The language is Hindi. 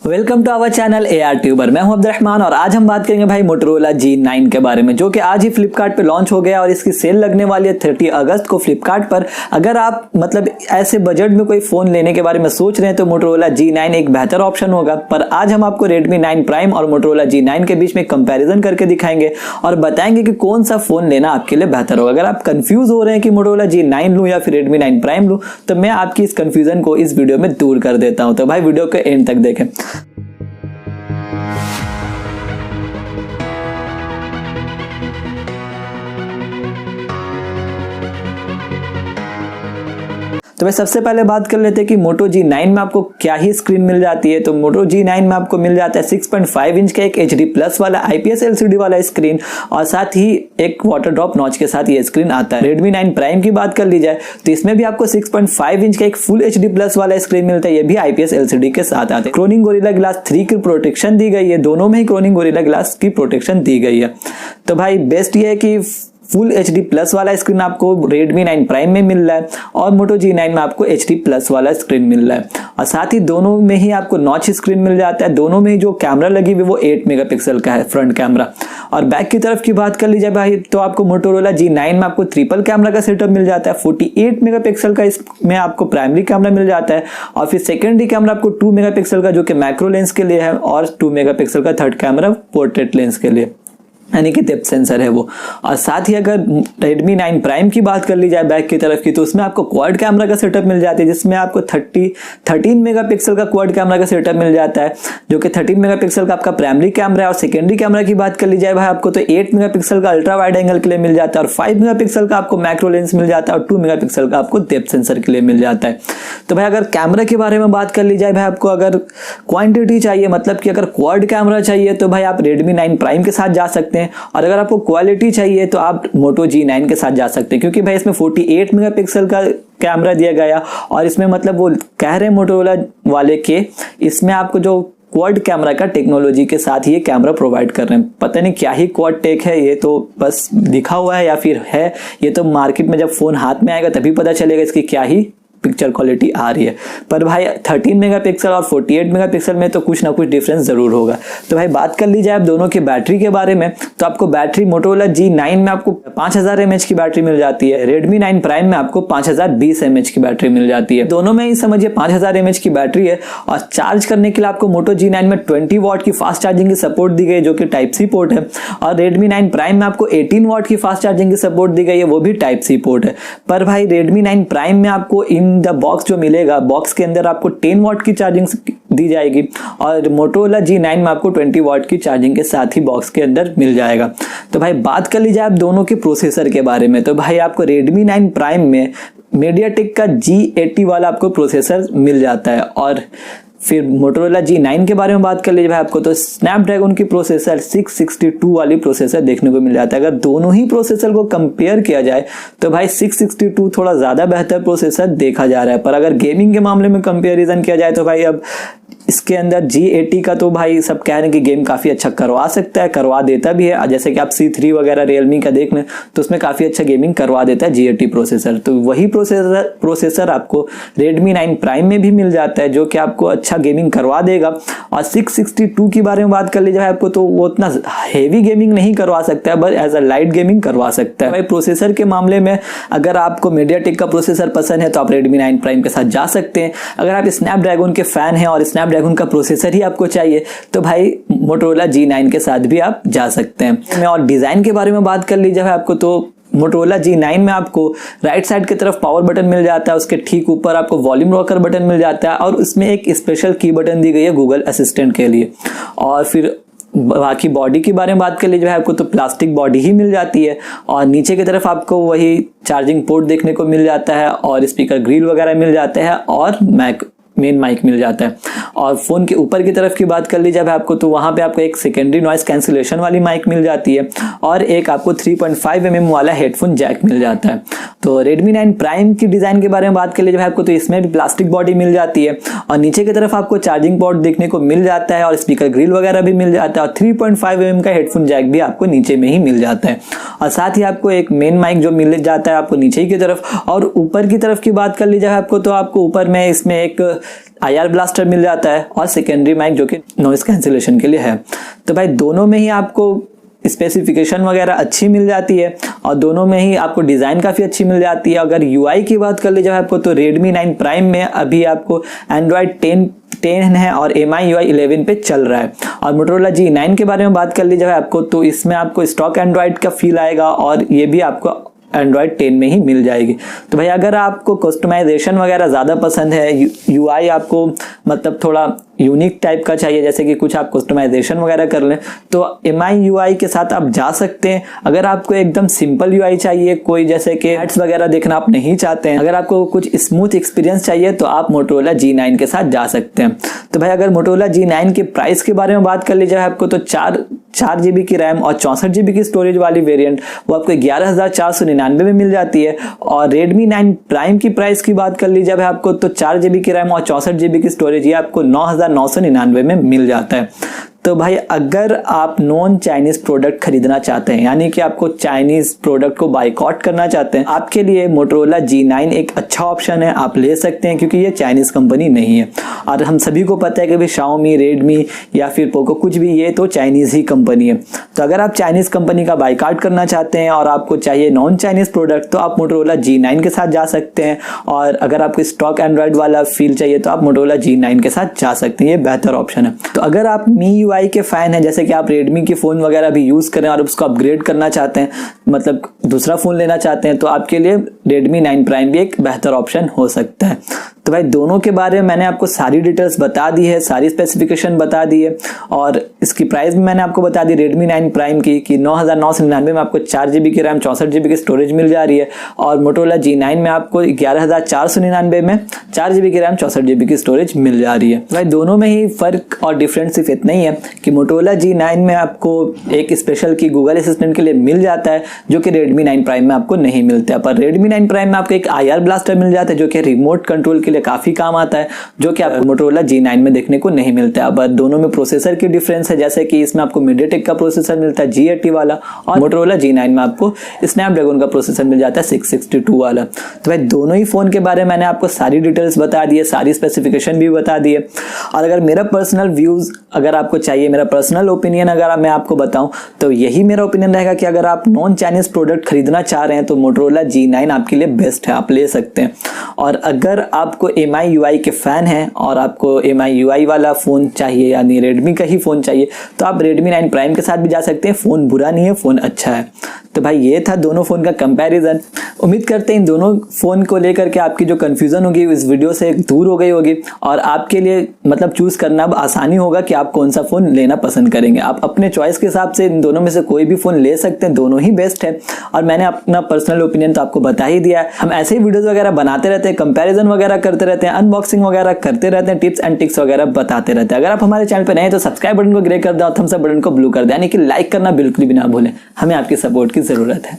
Welcome to our channel AR tuber. मैं हूं अब्दुर्रहमान और आज हम बात करेंगे भाई मोटोरोला G9 के बारे में, जो कि आज ही फ्लिपकार्ट पे लॉन्च हो गया और इसकी सेल लगने वाली है 30 अगस्त को फ्लिपकार्ट पर। अगर आप ऐसे बजट में कोई फोन लेने के बारे में सोच रहे हैं तो मोटोरोला G9 एक बेहतर ऑप्शन होगा। पर आज हम आपको Redmi 9 Prime और मोटोरोला G9 के बीच में कंपैरिजन करके दिखाएंगे और बताएंगे कि कौन सा फोन लेना आपके लिए बेहतर होगा। अगर आप कंफ्यूज हो रहे हैं कि मोटोरोला G9 लूं या फिर Redmi 9 Prime लूं, तो मैं आपकी इस कंफ्यूजन को इस वीडियो में दूर कर देता हूं। तो भाई वीडियो के एंड तक देखें। तो भाई सबसे पहले बात कर लेते हैं कि मोटो G9 में आपको क्या ही स्क्रीन मिल जाती है। तो मोटो G9 में आपको मिल जाता है 6.5 इंच का एक HD प्लस वाला IPS LCD वाला स्क्रीन और साथ ही एक वाटर ड्रॉप नॉच के साथ ये स्क्रीन आता है। Redmi 9 Prime की बात कर ली जाए तो इसमें भी आपको 6.5 इंच का एक फुल HD प्लस वाला स्क्रीन मिलता है, ये भी IPS LCD के साथ आता है। क्रोनिंग गोरिल्ला ग्लास 3 की प्रोटेक्शन दी गई है, दोनों में ही क्रोनिंग गोरिल्ला ग्लास की प्रोटेक्शन दी गई है। तो भाई बेस्ट ये है कि फुल HD प्लस वाला स्क्रीन आपको Redmi 9 Prime में मिल रहा है और मोटो G9 में आपको HD प्लस वाला स्क्रीन मिल रहा है और साथ ही दोनों में ही आपको नॉच स्क्रीन मिल जाता है। दोनों में ही जो कैमरा लगी हुई वो 8 मेगापिक्सल का है फ्रंट कैमरा। और बैक की तरफ की बात कर ली जाए भाई तो आपको मोटोरोला G9 में आपको ट्रिपल कैमरा का सेटअप मिल जाता है। 48 मेगापिक्सल का इसमें आपको प्राइमरी कैमरा मिल जाता है और फिर सेकेंडरी कैमरा आपको 2 मेगापिक्सल का जो कि मैक्रो लेंस के लिए है और 2 मेगापिक्सल का थर्ड कैमरा पोर्ट्रेट लेंस के लिए, यानी कि डेप्थ सेंसर है वो। और साथ ही अगर Redmi 9 Prime की बात कर ली जाए बैक की तरफ की तो उसमें आपको क्वाड कैमरा का सेटअप मिल जाती है, जिसमें आपको 13 मेगापिक्सल का क्वाड कैमरा का सेटअप मिल जाता है, जो कि 13 मेगापिक्सल का आपका प्राइमरी कैमरा है। और सेकेंडरी कैमरा की बात कर ली जाए भाई आपको तो 8 मेगापिक्सल का अल्ट्रा वाइड एंगल के लिए मिल जाता है और 5 मेगापिक्सल का आपको मैक्रो लेंस मिल जाता है और 2 मेगापिक्सल का आपको डेप्थ सेंसर के लिए मिल जाता है। तो भाई अगर कैमरा के बारे में बात कर ली जाए भाई आपको अगर क्वांटिटी चाहिए, मतलब कि अगर क्वाड कैमरा चाहिए तो भाई आप Redmi 9 Prime के साथ जा सकते हैं और अगर आपको क्वालिटी चाहिए तो आप मोटो G9 के साथ जा सकते हैं, क्योंकि भाई इसमें 48 मेगापिक्सल का कैमरा दिया गया और इसमें मतलब वो कह रहे हैं मोटोरोला वाले के इसमें आपको जो क्वाड कैमरा का टेक्नोलॉजी के साथ ये कैमरा प्रोवाइड कर रहे हैं। पता नहीं क्या ही क्वाड टेक है, ये तो बस दिखा हुआ है या फिर है, ये तो मार्केट में जब फोन हाथ में आएगा तभी पता चलेगा इसकी क्या ही पिक्चर क्वालिटी आ रही है। पर भाई 13 मेगापिक्सल और 48 मेगापिक्सल में तो कुछ ना कुछ डिफरेंस जरूर होगा। तो भाई बात कर ली जाए अब दोनों की बैटरी के बारे में तो आपको बैटरी मोटोरोला G9 में आपको 5000 mAh की बैटरी मिल जाती है, Redmi 9 Prime में आपको 5020 mAh की बैटरी मिल जाती है। दोनों में ही समझिए 5000 mAh की बैटरी है और चार्ज करने के लिए आपको मोटो G9 में 20 वाट की फास्ट चार्जिंग की सपोर्ट दी गई जो कि टाइप सी पोर्ट है और Redmi 9 Prime में आपको 18 वाट की फास्ट चार्जिंग की सपोर्ट दी गई है, वो भी टाइप सी पोर्ट है। पर भाई Redmi 9 Prime में आपको द बॉक्स जो मिलेगा, बॉक्स के अंदर आपको 10 वाट की चार्जिंग दी जाएगी और मोटोरोला G9 में आपको 20 वाट की चार्जिंग के साथ ही बॉक्स के अंदर मिल जाएगा। तो भाई बात कर लीजिए आप दोनों के प्रोसेसर के बारे में तो भाई आपको Redmi 9 Prime में MediaTek का G80 वाला आपको प्रोसेसर मिल जाता है और फिर मोटोरोला G9 के बारे में बात कर लीजिए भाई आपको तो स्नैपड्रैगन की प्रोसेसर 662 वाली प्रोसेसर देखने को मिल जाता है। अगर दोनों ही प्रोसेसर को कंपेयर किया जाए तो भाई 662 थोड़ा ज़्यादा बेहतर प्रोसेसर देखा जा रहा है। पर अगर गेमिंग के मामले में कंपेरिजन किया जाए तो भाई अब इसके अंदर G80 का तो भाई सब कह रहे हैं कि गेम काफ़ी अच्छा करवा सकता है, करवा देता भी है। जैसे कि आप C3 वगैरह रियलमी का देख लें तो उसमें काफ़ी अच्छा गेमिंग करवा देता है G80 प्रोसेसर। तो वही प्रोसेसर आपको Redmi 9 Prime में भी मिल जाता है जो कि आपको अच्छा गेमिंग करवा देगा। और 662 के बारे में बात कर लीजिए आपको तो वो उतना हेवी गेमिंग नहीं करवा सकता है, but as a light gaming करवा सकता है। भाई प्रोसेसर के मामले में अगर आपको MediaTek का प्रोसेसर पसंद है तो आप Redmi 9 Prime के साथ जा सकते हैं। अगर आप स्नैपड्रैगन के फैन हैं और स्नैपड्रैगन का प्रोसेसर ही आपको चाहिए तो भाई मोटोरोला G9 के साथ भी आप जा सकते हैं। और डिजाइन के बारे में बात कर लीजिए आपको तो मोटोरोला G9 में आपको राइट साइड की तरफ पावर बटन मिल जाता है, उसके ठीक ऊपर आपको वॉल्यूम रॉकर बटन मिल जाता है और उसमें एक स्पेशल की बटन दी गई है गूगल असिस्टेंट के लिए। और फिर बाकी बॉडी के बारे में बात कर लीजिए आपको तो प्लास्टिक बॉडी ही मिल जाती है और नीचे की तरफ आपको वही चार्जिंग पोर्ट देखने को मिल जाता है और स्पीकर ग्रिल वगैरह मिल जाते हैं और मेन माइक मिल जाता है। और फोन के ऊपर की तरफ की बात कर ली जाए आपको तो वहां पे आपको एक सेकेंडरी नॉइस कैंसिलेशन वाली माइक मिल जाती है और एक आपको 3.5 mm वाला हेडफोन जैक मिल जाता है। तो Redmi 9 Prime की डिजाइन के बारे में बात कर लीजिए आपको तो इसमें भी प्लास्टिक बॉडी मिल जाती है और नीचे की तरफ आपको चार्जिंग पोर्ट देखने को मिल जाता है और स्पीकर ग्रिल वगैरह भी मिल जाता है और 3.5 mm का हेडफोन जैक भी आपको नीचे में ही मिल जाता है और साथ ही आपको एक मेन माइक जो मिल जाता है आपको नीचे की तरफ। और ऊपर की तरफ की बात कर लीजिए आपको तो आपको ऊपर में इसमें एक IR ब्लास्टर मिल जाता है और सेकेंडरी माइक जो कि नॉइस कैंसिलेशन के लिए है। तो भाई दोनों में ही आपको स्पेसिफिकेशन वगैरह अच्छी मिल जाती है और दोनों में ही आपको डिज़ाइन काफ़ी अच्छी मिल जाती है। अगर UI की बात कर ली जाए आपको तो Redmi 9 Prime में अभी आपको Android 10 है और MIUI 11 पे चल रहा है। और Motorola G9 के बारे में बात कर ली जाए आपको तो इसमें आपको स्टॉक एंड्रॉयड का फील आएगा और ये भी आपको Android 10 में ही मिल जाएगी। तो भाई अगर आपको कस्टमाइजेशन वगैरह ज़्यादा पसंद है, UI आपको मतलब थोड़ा यूनिक टाइप का चाहिए, जैसे कि कुछ आप कस्टमाइजेशन वगैरह कर लें, तो MIUI के साथ आप जा सकते हैं। अगर आपको एकदम सिंपल UI चाहिए, कोई जैसे कि एड्स वगैरह देखना आप नहीं चाहते हैं, अगर आपको कुछ स्मूथ एक्सपीरियंस चाहिए तो आप Motorola G9 के साथ जा सकते हैं। तो भाई अगर Motorola G9 के प्राइस के बारे में बात कर ली जाए आपको तो 4 GB की रैम और 64 GB की स्टोरेज वाली वेरिएंट वो आपको 11,499 में मिल जाती है। और Redmi 9 Prime की प्राइस की बात कर ली जाए आपको तो 4 GB की रैम और 64 GB की स्टोरेज ये आपको 9,999 में मिल जाता है। तो भाई अगर आप नॉन चाइनीज प्रोडक्ट खरीदना चाहते हैं, यानी कि आपको चाइनीज प्रोडक्ट को बाइकआउट करना चाहते हैं, आपके लिए Motorola G9 एक अच्छा ऑप्शन है, आप ले सकते हैं क्योंकि ये चाइनीज कंपनी नहीं है। और हम सभी को पता है कि भाई Xiaomi, Redmi या फिर पोको कुछ भी ये तो चाइनीज ही कंपनी है। तो अगर आप चाइनीज कंपनी का बाइकआउट करना चाहते हैं और आपको चाहिए नॉन चाइनीज प्रोडक्ट तो आप Motorola G9 के साथ जा सकते हैं। और अगर आपको स्टॉक एंड्रॉयड वाला फील चाहिए तो आप Motorola G9 के साथ जा सकते हैं, ये बेहतर ऑप्शन है। तो अगर आप MIUI के फैन है, जैसे कि आप Redmi के फोन वगैरह भी यूज करें और उसको अपग्रेड करना चाहते हैं, मतलब दूसरा फोन लेना चाहते हैं, तो आपके लिए Redmi 9 Prime भी एक बेहतर ऑप्शन हो सकता है। तो भाई दोनों के बारे में मैंने आपको सारी डिटेल्स बता दी है, सारी स्पेसिफिकेशन बता दी है और इसकी प्राइस भी मैंने आपको बता दी Redmi 9 Prime की कि 9,999 में आपको 4 GB की रैम 64 GB की स्टोरेज मिल जा रही है और Motorola G9 में आपको 11,499 में 4 GB की रैम 64 GB की स्टोरेज मिल जा रही है। भाई दोनों में ही फर्क और डिफरेंस सिर्फ इतना ही है कि Motorola G9 में आपको एक स्पेशल की गूगल असिस्टेंट के लिए मिल जाता है जो कि Redmi 9 Prime में आपको नहीं मिलता है। पर Redmi 9 Prime में आपको एक IR ब्लास्टर मिल जाता है जो कि रिमोट कंट्रोल के लिए काफी काम आता है, जो कि आपको Motorola G9 में देखने को नहीं मिलता है। अब दोनों में प्रोसेसर की डिफरेंस है, जैसे कि इसमें आपको MediaTek का प्रोसेसर मिलता है G80 वाला और Motorola G9 में आपको Snapdragon का प्रोसेसर मिल जाता है 662 वाला। तो भाई दोनों ही फोन के बारे में मैंने आपको सारी डिटेल्स बता दी है, सारी स्पेसिफिकेशन भी बता दी है। और अगर मेरा पर्सनल व्यूज अगर आपको चाहिए, मेरा पर्सनल ओपिनियन अगर मैं आपको बताऊं तो यही मेरा ओपिनियन रहेगा कि अगर आप नॉन चाइनीज प्रोडक्ट खरीदना चाह रहे हैं तो Motorola G9 आपके लिए बेस्ट है, आप ले सकते हैं। और अगर आपको MIUI के फैन हैं और आपको MIUI वाला फ़ोन चाहिए यानी Redmi का ही फ़ोन चाहिए तो आप Redmi 9 Prime के साथ भी जा सकते हैं। फ़ोन बुरा नहीं है, फ़ोन अच्छा है। तो भाई ये था दोनों फ़ोन का कंपैरिजन। उम्मीद करते हैं इन दोनों फ़ोन को लेकर के आपकी जो कन्फ्यूज़न होगी इस वीडियो से दूर हो गई होगी और आपके लिए मतलब चूज़ करना अब आसानी होगा कि आप कौन सा फ़ोन लेना पसंद करेंगे। आप अपने चॉइस के हिसाब से इन दोनों में से कोई भी फ़ोन ले सकते हैं, दोनों ही बेस्ट है। और मैंने अपना पर्सनल ओपिनियन तो आपको बता ही दिया है। हम ऐसे ही वीडियोज़ वगैरह बनाते रहते हैं, कंपैरिजन वगैरह करते रहते हैं, अनबॉक्सिंग वगैरह करते रहते हैं, टिप्स एंड ट्रिक्स वगैरह बताते रहते हैं। अगर आप हमारे चैनल पर नए हैं तो सब्सक्राइब बटन को ग्रे कर दें और थम्स अप बटन को ब्लू कर दें, यानी कि लाइक करना बिल्कुल भी ना भूलें। हमें आपकी सपोर्ट की ज़रूरत है।